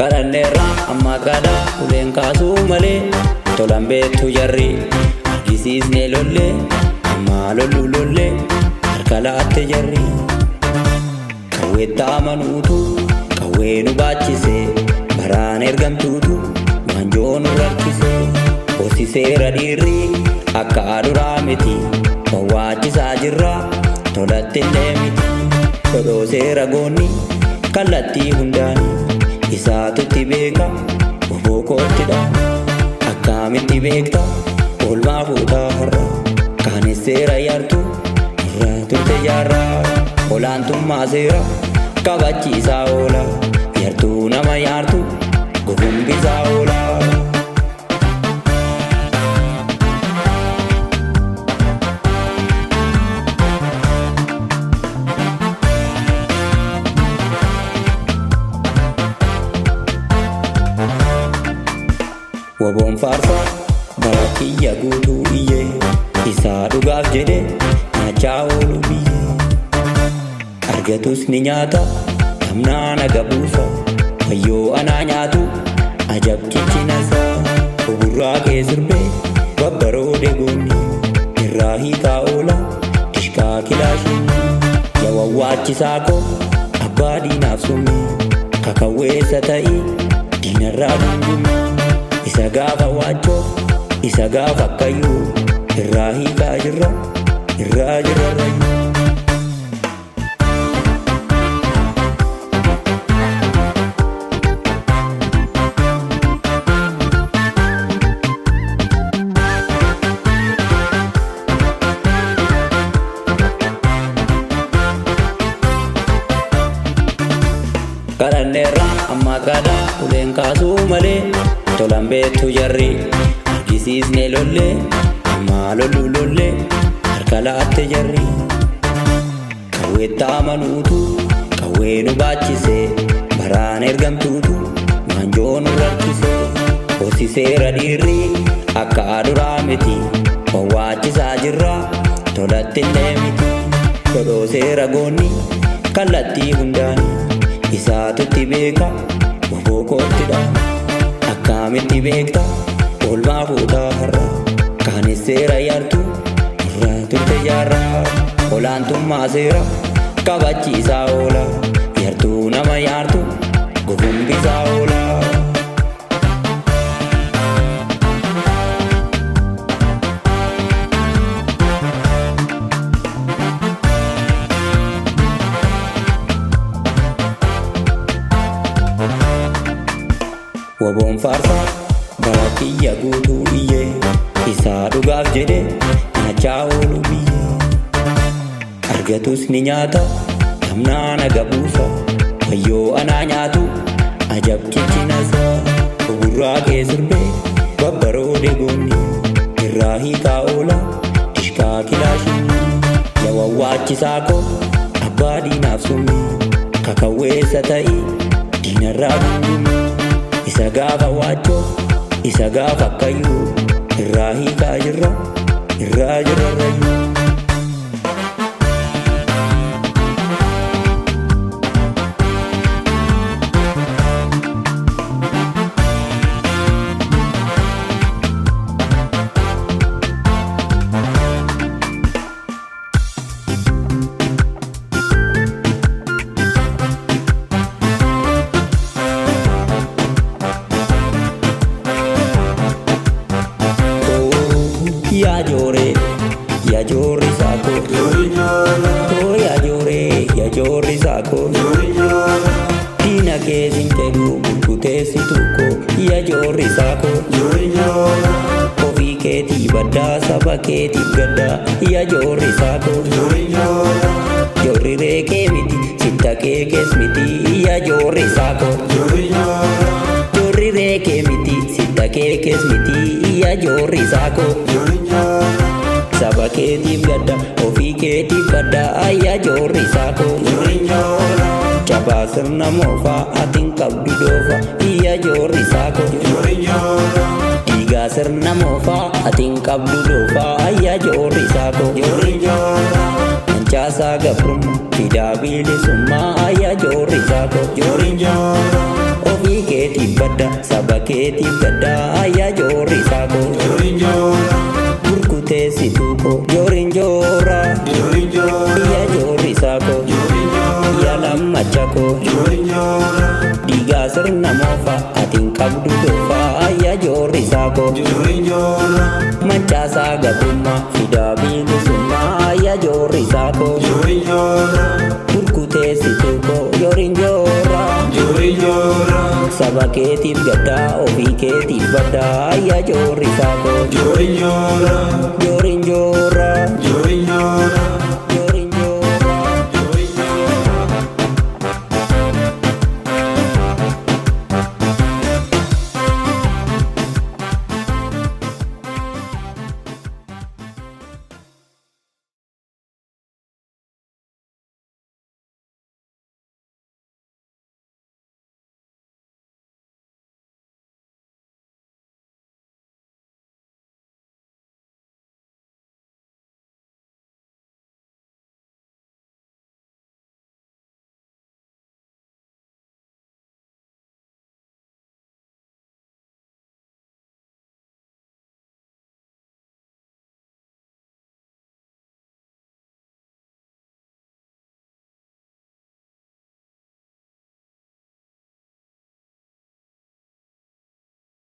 Kadhanneerra amma kadha uleen kaasuu malee tolan beektu jarri argisiisnee lollee amma lollu lollee harka laatte jarri kawweetta amanuutu kawwee nu baachise baraan ergamtuutu waanjoo nu rakkise hoosiseera dhiirri akka aduraa miti wawwaachisaa jirra tolattillee miti dhodhooseera goonni kallattii hundaanii isaatutti beeka oboo koottidha akkamitti beekta oolmaa fuutaa har'a kaanesseera yaartu irraa turte jaarraa olaantummaa seera kabachiisaa oola yartuu nama yaartu gugumbisaa oola. Waboon faarsaa bara kiyya guutuu iyyee isaa dhugaaf jedhe nyaachaa oolu biyyee argatus ni nyaata namnaa naga buusa wayyoo anaa nyaatu ajabchichinasaa buburraa kee sirbee babbaroode goonni irraa hiikaa oola dishkaa kilaashiin yawawwaachisaa koo abbaa diinaaf summi kakawweessa ta'ii diinarraa gungumme isa gaafa waachoo isa gaafa akkayyuu irraa hiikaa jirra irraa jirarrayyuu. Kadhanneerra amma kadha uleen kaasuu malee tolan beektu jarri argisiisnee lollee amma lollu lollee harka laatte jarri kawweetta amanuutu kawwee nu baachise baraan ergamtuutu waanjoo nu rakkise hoosiseera dhiirri akka aduraa miti wawwaachisaa jirra tolattillee miti dhodhooseera goonni kallattii hundaanii isaatutti beeka oboo koottidha akkamitti beekta oolmaa fuutaa har'a kaanesseera yaartu irraa turte jaarraa olaantummaa seera kabachiisaa oola yartuu nama yaartu gugumbisaa oola. Waboon faarsaa bara kiyya guutuu iyyee isaa dhugaaf jedhe nyaachaa oolu biyyee argatus ni nyaata namnaa naga buusa wayyoo anaa nyaatu ajabchichinasaa buburraa kee sirbee babbaroode goonni irraa hiikaa oola dishkaa kilaashiin yawawwaachisaa koo abbaa diinaaf summi kakawweessa ta'ii diinarraa gungumme isa gaafa waachoo isa gaafa akkayyuu irraa hiikaa jirra irraa jirarrayyuu. Ya jore sako oh ya jore sako tina ke sintelu kute situko ya jore sako kofi ke ti bada saba ke ti gada ya jore sako jore re ke miti sita ke smiti ya jore sako jore re ke miti sita ke smiti ya jore sako saba keetiif gadda ofii keetiif badda ayyaa joorri saako cabaa sirna moofaa atiin qabdu doofa iyyaa joorri saako dhiigaa sirna moofaa atiin qabdu doofa ayyaa joorri saako mancaasaa gabrummaa fidaa bilisummaa ayyaa joorri saako ofii keetiif keetiif gaddaa yaa joorri saako burkuteessituu koo joorin joora yaa joorri saako yaa lammacha koo dhiigaa sirna moofa atiin qabdu dhoofaa yaa joorri saako mancaasaa gabummaa fidaa biilisummaa yaa joorri saako burkuteessituu koo joorin joora saba keetiif gaddaa ofii keetiif baddaa yaa joorri saako joorin joora